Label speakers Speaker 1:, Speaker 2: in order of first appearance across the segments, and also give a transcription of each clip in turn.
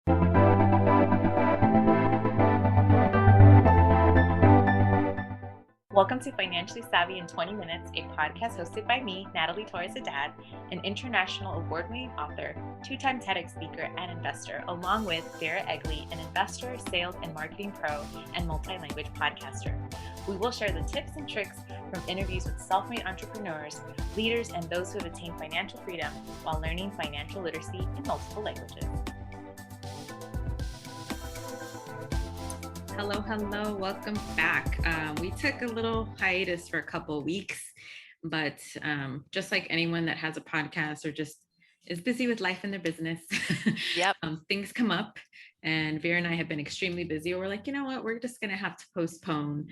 Speaker 1: Welcome to Financially Savvy in 20 Minutes, a podcast hosted by me, Natalie Torres Haddad, an international award-winning author, two-time TEDx speaker, and investor, along with Vera Egley, an investor, sales and marketing pro, and multi-language podcaster. We will share the tips and tricks from interviews with self-made entrepreneurs, leaders, and those who have attained financial freedom while learning financial literacy in multiple languages.
Speaker 2: Hello, welcome back. We took a little hiatus for a couple of weeks, but just like anyone that has a podcast or just is busy with life and their business,
Speaker 3: Yep.
Speaker 2: Things come up, and Vera and I have been extremely busy. We're like, you know what, we're just going to have to postpone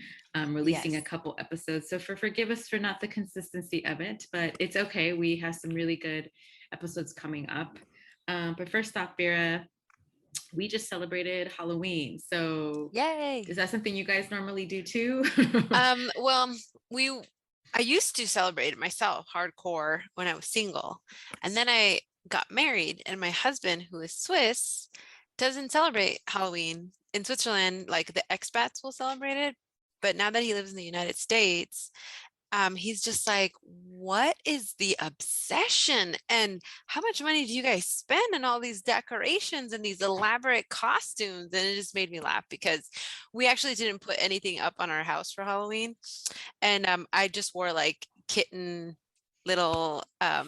Speaker 2: releasing a couple episodes. So forgive us for not the consistency of it, but it's okay. We have some really good episodes coming up. But first off, Vera, we just celebrated Halloween. So
Speaker 3: Yay.
Speaker 2: Is that something you guys normally do too?
Speaker 3: Well, I used to celebrate it myself hardcore when I was single. And then I got married, and my husband, who is Swiss, doesn't celebrate Halloween. In Switzerland, like the expats will celebrate it. But now that he lives in the United States, he's just like, what is the obsession? And how much money do you guys spend on all these decorations and these elaborate costumes? And it just made me laugh because we actually didn't put anything up on our house for Halloween. And I just wore like kitten little, I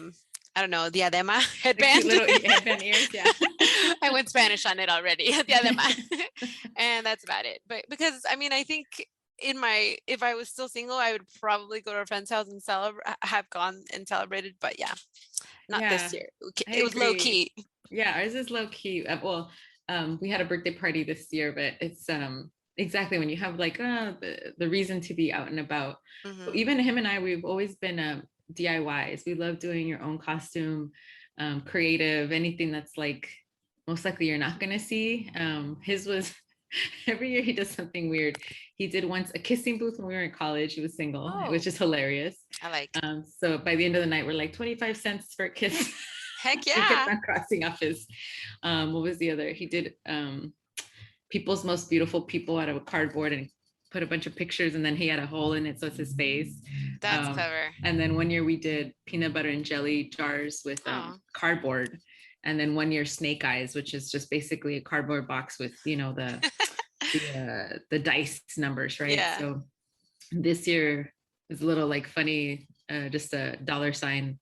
Speaker 3: don't know, diadema headband.
Speaker 2: Little headband ears, yeah.
Speaker 3: I went Spanish on it already, diadema. And that's about it. But because, I mean, I think if I was still single, I would probably go to a friend's house and have gone and celebrated, but not this year. It was low key.
Speaker 2: Yeah, ours is low key. We had a birthday party this year, but it's exactly when you have like the reason to be out and about.
Speaker 3: Mm-hmm.
Speaker 2: So even him and I, we've always been DIYs. We love doing your own costume, creative, anything that's like most likely you're not gonna see. His was every year he does something weird. He did once a kissing booth when we were in college. He was single, which is hilarious.
Speaker 3: I like.
Speaker 2: So by the end of the night, we're like 25 cents for a kiss.
Speaker 3: Heck yeah.
Speaker 2: He kept on crossing off his, what was the other? He did people's most beautiful people out of a cardboard and put a bunch of pictures, and then he had a hole in it, so it's his face.
Speaker 3: That's clever.
Speaker 2: And then one year we did peanut butter and jelly jars with cardboard. And then one year snake eyes, which is just basically a cardboard box with, the dice numbers, right?
Speaker 3: Yeah.
Speaker 2: So this year is a little like funny, just a $sign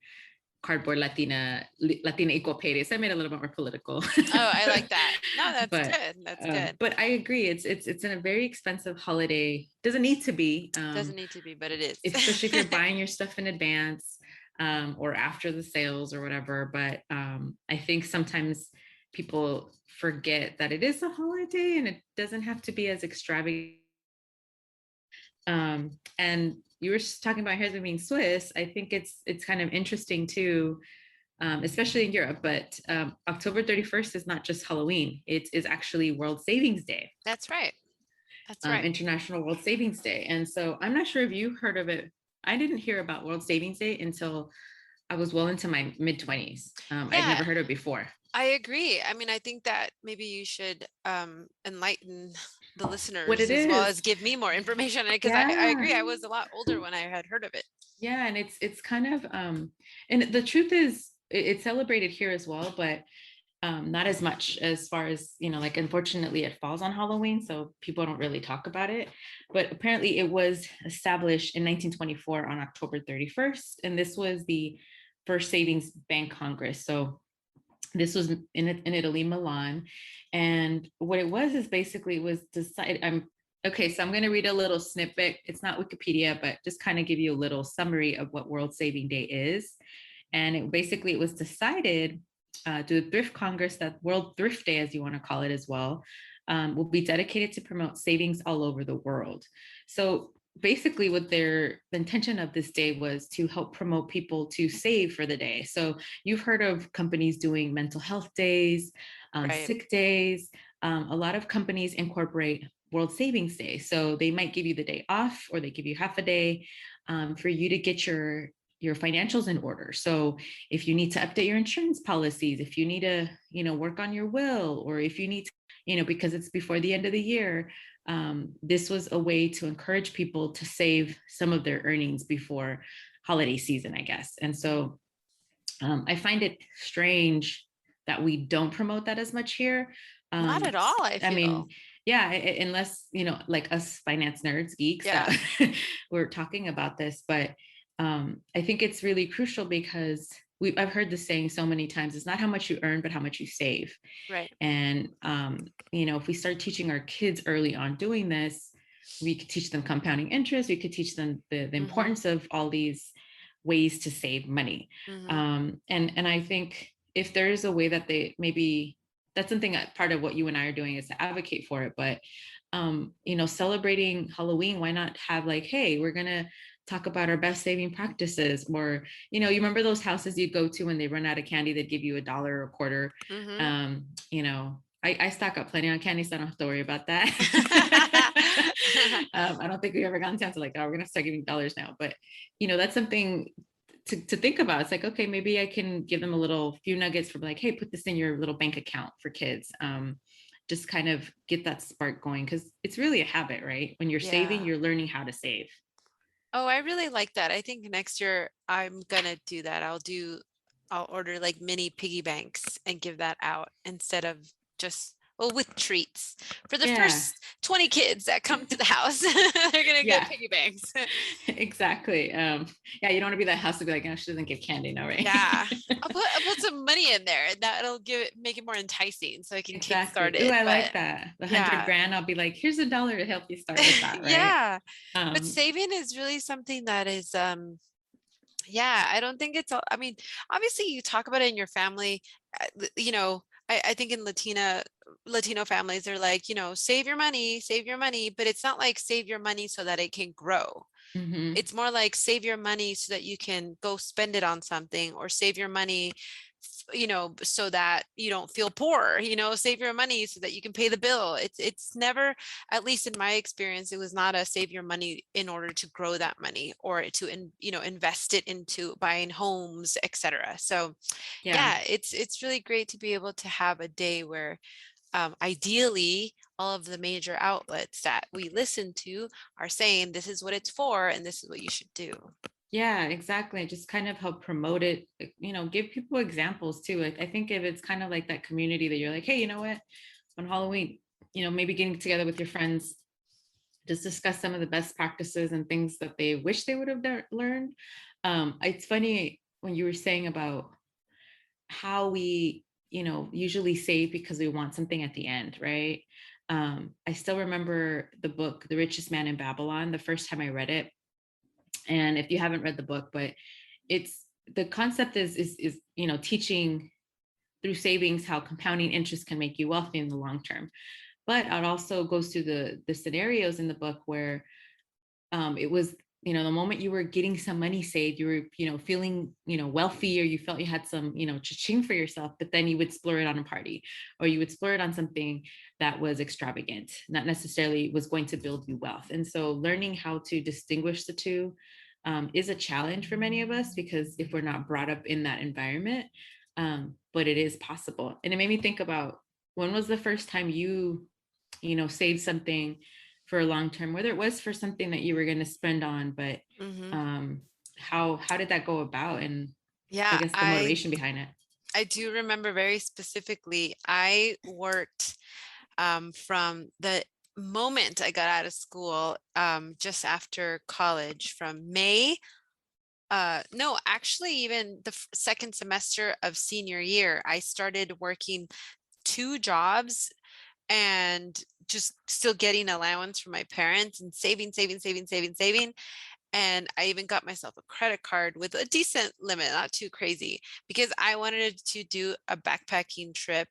Speaker 2: cardboard Latina equal pay day. So I made it a little bit more political.
Speaker 3: Oh, I like that. No, that's good. That's good.
Speaker 2: But I agree. It's in a very expensive holiday. Doesn't need to be.
Speaker 3: Doesn't need to be, but it is.
Speaker 2: Especially if you're buying your stuff in advance. Or after the sales or whatever. But I think sometimes people forget that it is a holiday and it doesn't have to be as extravagant. And you were just talking about husband being Swiss. I think it's kind of interesting too, especially in Europe. But October 31st is not just Halloween. It is actually World Savings Day.
Speaker 3: That's right. That's right.
Speaker 2: International World Savings Day. And so I'm not sure if you heard of it. I didn't hear about World Savings Day until I was well into my mid-20s. I'd never heard of it before.
Speaker 3: I agree. I mean, I think that maybe you should enlighten the listeners well as give me more information on it, because I agree. I was a lot older when I had heard of it.
Speaker 2: Yeah, and it's kind of and the truth is it's celebrated here as well, but not as much as far as, like unfortunately it falls on Halloween, so people don't really talk about it. But apparently it was established in 1924 on October 31st, and this was the first savings bank congress. So this was in Italy, Milan. And what it was is basically it was decided. So I'm going to read a little snippet. It's not Wikipedia, but just kind of give you a little summary of what World Saving Day is. And it was decided to the Thrift Congress that World Thrift Day, as you want to call it as well, will be dedicated to promote savings all over the world. So basically the intention of this day was to help promote people to save for the day. So you've heard of companies doing mental health days, sick days. A lot of companies incorporate World Savings Day. So they might give you the day off, or they give you half a day for you to get your your financials in order. So if you need to update your insurance policies, if you need to, work on your will, or if you need to, because it's before the end of the year, this was a way to encourage people to save some of their earnings before holiday season, I guess. And so I find it strange that we don't promote that as much here.
Speaker 3: Not at all, I feel.
Speaker 2: mean, yeah, unless, like us finance nerds, geeks, that we're talking about this. But I think it's really crucial because I've heard the saying so many times, it's not how much you earn, but how much you save.
Speaker 3: Right.
Speaker 2: And, if we start teaching our kids early on doing this, we could teach them compounding interest. We could teach them the importance of all these ways to save money. And I think if there is a way that they maybe, that's something that part of what you and I are doing is to advocate for it. But, celebrating Halloween, why not have like, hey, we're going to talk about our best saving practices, or, you remember those houses you go to when they run out of candy, they'd give you $1 or a quarter. I stock up plenty on candy, so I don't have to worry about that. I don't think we've ever gotten down to like, oh, we're going to start giving dollars now. But, that's something to think about. It's like, okay, maybe I can give them a little few nuggets for like, hey, put this in your little bank account for kids. Just kind of get that spark going, because it's really a habit, right? When you're saving, you're learning how to save.
Speaker 3: Oh, I really like that. I think next year I'm going to do that. I'll order like mini piggy banks and give that out instead of just, with treats for the first 20 kids that come to the house. They're going to get piggy banks.
Speaker 2: Exactly. You don't want to be that house to be like, oh, she doesn't give candy, no, right?
Speaker 3: Yeah. I'll put some money in there. That'll make it more enticing so I can kick started.
Speaker 2: Ooh, I like that. The $100,000, I'll be like, here's $1 to help you start with that, right?
Speaker 3: But saving is really something that is, I don't think it's all, I mean, obviously you talk about it in your family, I think in Latino families, they're like, save your money, but it's not like save your money so that it can grow. It's more like save your money so that you can go spend it on something, or save your money, so that you don't feel poor, save your money so that you can pay the bill. It's never, at least in my experience, it was not a save your money in order to grow that money or to, invest it into buying homes, etc. So it's really great to be able to have a day where ideally all of the major outlets that we listen to are saying this is what it's for and this is what you should do.
Speaker 2: Yeah, exactly. Just kind of help promote it, give people examples too. I think if it's kind of like that community that you're like, hey, you know what, on Halloween, maybe getting together with your friends, just discuss some of the best practices and things that they wish they would have learned. It's funny when you were saying about how we, usually save because we want something at the end, right? I still remember the book, The Richest Man in Babylon, the first time I read it. And if you haven't read the book, but it's, the concept is teaching through savings how compounding interest can make you wealthy in the long term. But it also goes through the scenarios in the book where it was, the moment you were getting some money saved, you were, feeling, wealthy, or you felt you had some, cha-ching for yourself, but then you would splurge it on a party, or you would splurge it on something that was extravagant, not necessarily was going to build you wealth. And so learning how to distinguish the two is a challenge for many of us, because if we're not brought up in that environment, but it is possible. And it made me think about, when was the first time you saved something for a long term, whether it was for something that you were going to spend on, but how did that go about? And I guess the motivation behind it.
Speaker 3: I do remember very specifically, I worked from the moment I got out of school, just after college, from May, no, actually even the second semester of senior year, I started working 2 jobs and just still getting allowance from my parents and saving. And I even got myself a credit card with a decent limit, not too crazy, because I wanted to do a backpacking trip.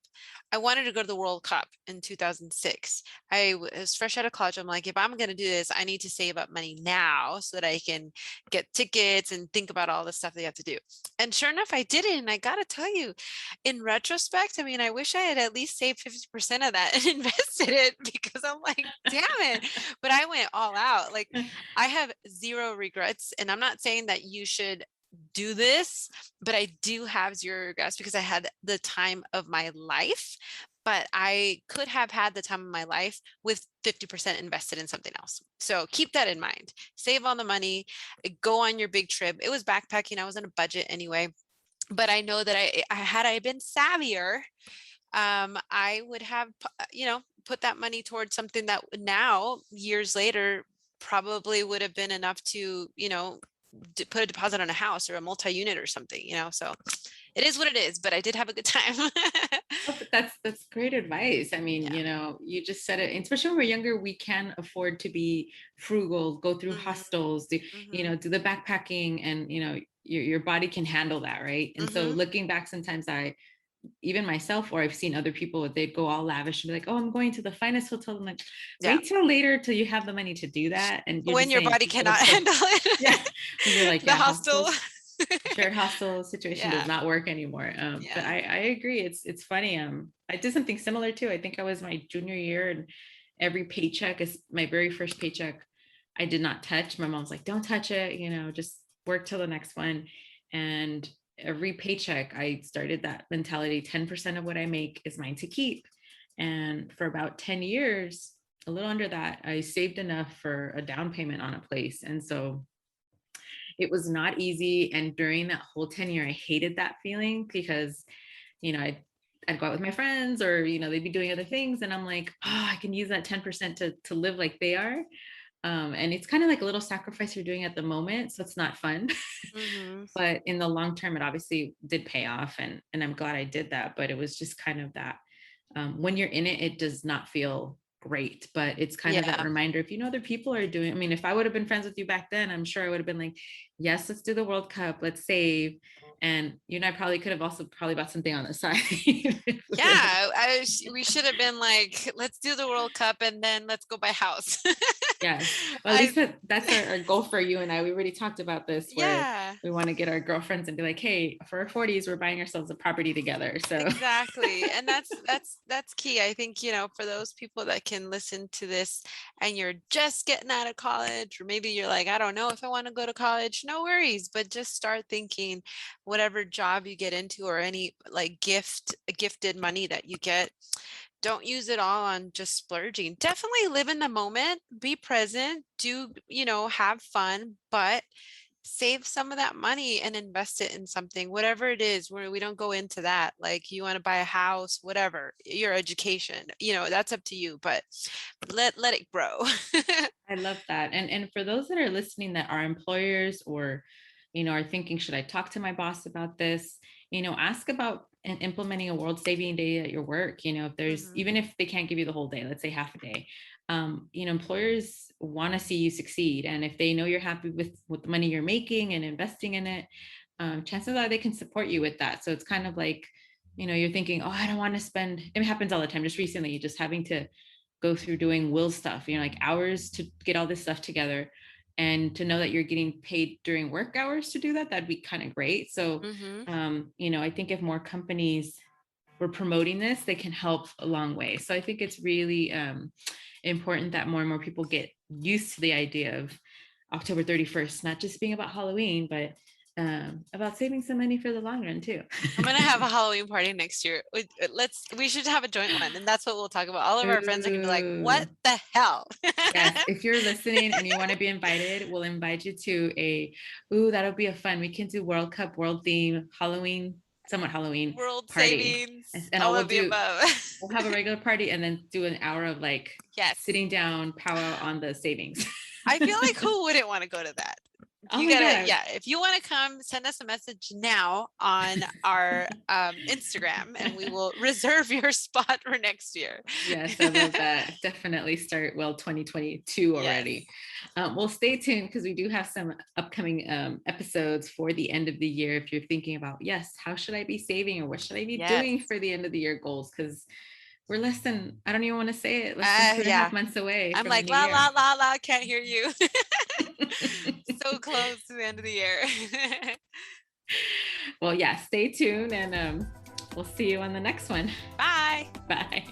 Speaker 3: I wanted to go to the World Cup in 2006. I was fresh out of college. I'm like, if I'm going to do this, I need to save up money now so that I can get tickets and think about all the stuff they have to do. And sure enough, I did it. And I got to tell you, in retrospect, I mean, I wish I had at least saved 50% of that and invested it, because I'm like, damn it. But I went all out. Like, I have zero regrets. And I'm not saying that you should do this, but I do have zero regrets because I had the time of my life, but I could have had the time of my life with 50% invested in something else. So keep that in mind. Save all the money, go on your big trip. It was backpacking. I was on a budget anyway, but I know that had I been savvier, I would have, put that money towards something that now, years later, probably would have been enough to, put a deposit on a house or a multi-unit or something, so it is what it is, but I did have a good time.
Speaker 2: Oh, but that's great advice. I mean,
Speaker 3: Yeah.
Speaker 2: you just said it, especially when we're younger, we can afford to be frugal, go through
Speaker 3: Mhm,
Speaker 2: hostels,
Speaker 3: mhm,
Speaker 2: do the backpacking, and your body can handle that, right? And so
Speaker 3: mhm.
Speaker 2: looking back, sometimes even myself, or I've seen other people, they'd go all lavish and be like, oh, I'm going to the finest hotel. I'm like,
Speaker 3: Yeah.
Speaker 2: wait till later till you have the money to do that. And you're
Speaker 3: When
Speaker 2: just
Speaker 3: your
Speaker 2: saying
Speaker 3: body
Speaker 2: people
Speaker 3: cannot
Speaker 2: look so,
Speaker 3: handle
Speaker 2: yeah.
Speaker 3: it.
Speaker 2: When you're like,
Speaker 3: The
Speaker 2: yeah,
Speaker 3: hostel.
Speaker 2: hostels, shared hostel situation does
Speaker 3: Yeah.
Speaker 2: not work anymore. But
Speaker 3: Yeah.
Speaker 2: I agree. It's funny. I did something similar too. I think I was my junior year, and every paycheck is my very first paycheck. I did not touch. My mom's like, don't touch it, just work till the next one. And every paycheck, I started that mentality. 10% of what I make is mine to keep. And for about 10 years, a little under that, I saved enough for a down payment on a place. And so it was not easy. And during that whole 10 year, I hated that feeling because, I'd go out with my friends, or, they'd be doing other things. And I'm like, oh, I can use that 10% to live like they are. And it's kind of like a little sacrifice you're doing at the moment. So it's not fun.
Speaker 3: Mhm.
Speaker 2: But in the long term, it obviously did pay off. And I'm glad I did that. But it was just kind of that, when you're in it, it does not feel great, but it's kind of that
Speaker 3: Yeah.
Speaker 2: reminder. If other people are doing, I mean, if I would have been friends with you back then, I'm sure I would have been like, yes, let's do the World Cup, let's save. And you and I probably could have also probably bought something on the side.
Speaker 3: Yeah. We should have been like, let's do the World Cup and then let's go buy a house.
Speaker 2: Yes. Well, at
Speaker 3: I
Speaker 2: least that's our goal for you and I. We already talked about this, where
Speaker 3: Yeah.
Speaker 2: we want to get our girlfriends and be like, hey, for our 40s, we're buying ourselves a property together. So
Speaker 3: Exactly. And that's key. I think, for those people that can listen to this and you're just getting out of college, or maybe you're like, I don't know if I want to go to college, no worries, but just start thinking whatever job you get into, or any like gifted money that you get, don't use it all on just splurging. Definitely live in the moment, be present, do, have fun, but save some of that money and invest it in something, whatever it is, where we don't go into that. Like, you want to buy a house, whatever, your education, that's up to you, but let it grow.
Speaker 2: I love that. And for those that are listening that are employers, or, are thinking, should I talk to my boss about this? Ask about implementing a World Saving Day at your work. If there's,
Speaker 3: Mhm.
Speaker 2: even if they can't give you the whole day, let's say half a day, employers want to see you succeed. And if they know you're happy with the money you're making and investing in it, chances are they can support you with that. So it's kind of like, you're thinking, oh, I don't want to spend, it happens all the time. Just recently, just having to go through doing will stuff, like hours to get all this stuff together, and to know that you're getting paid during work hours to do that, that'd be kind of great. So,
Speaker 3: Mhm.
Speaker 2: I think if more companies were promoting this, they can help a long way. So I think it's really important that more and more people get used to the idea of October 31st, not just being about Halloween, but about saving some money for the long run too.
Speaker 3: I'm gonna have a Halloween party next year. We should have a joint one, and that's what we'll talk about. All of our friends are gonna be like,
Speaker 2: Ooh.
Speaker 3: what the hell?
Speaker 2: Yes, if you're listening and you want to be invited, we'll invite you to that'll be a fun. We can do World Cup, world theme, Halloween, somewhat Halloween
Speaker 3: World
Speaker 2: party.
Speaker 3: savings,
Speaker 2: And all
Speaker 3: all
Speaker 2: we'll
Speaker 3: of the
Speaker 2: do,
Speaker 3: above.
Speaker 2: we'll have a regular party and then do an hour of like
Speaker 3: Yes.
Speaker 2: sitting down, powwow on the savings.
Speaker 3: I feel like who wouldn't want to go to that?
Speaker 2: Oh
Speaker 3: You
Speaker 2: my
Speaker 3: gotta,
Speaker 2: God.
Speaker 3: yeah, if you want to come, send us a message now on our Instagram, and we will reserve your spot for next year.
Speaker 2: Yes, I love that. Definitely start 2022
Speaker 3: Yes.
Speaker 2: already. Well, stay tuned because we do have some upcoming episodes for the end of the year. If you're thinking about, yes, how should I be saving, or what should I be
Speaker 3: Yes.
Speaker 2: doing for the end of the year goals? Because we're less than, I don't even want to say it, less than two and a half
Speaker 3: Yeah.
Speaker 2: months away
Speaker 3: I'm
Speaker 2: from the
Speaker 3: like,
Speaker 2: new
Speaker 3: la,
Speaker 2: year.
Speaker 3: la, la, la, can't hear you. So close to the end of the year.
Speaker 2: Well, yeah, stay tuned, and we'll see you on the next one.
Speaker 3: Bye.
Speaker 2: Bye.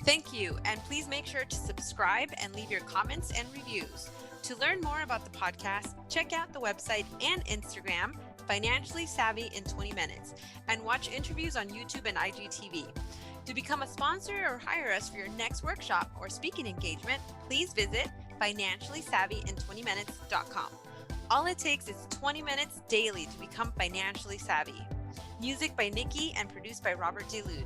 Speaker 3: Thank you. And please make sure to subscribe and leave your comments and reviews. To learn more about the podcast, check out the website and Instagram, Financially Savvy in 20 Minutes, and watch interviews on YouTube and IGTV. To become a sponsor or hire us for your next workshop or speaking engagement, please visit financiallysavvyin20minutes.com. All it takes is 20 minutes daily to become financially savvy. Music by Nikki and produced by Robert DeLude.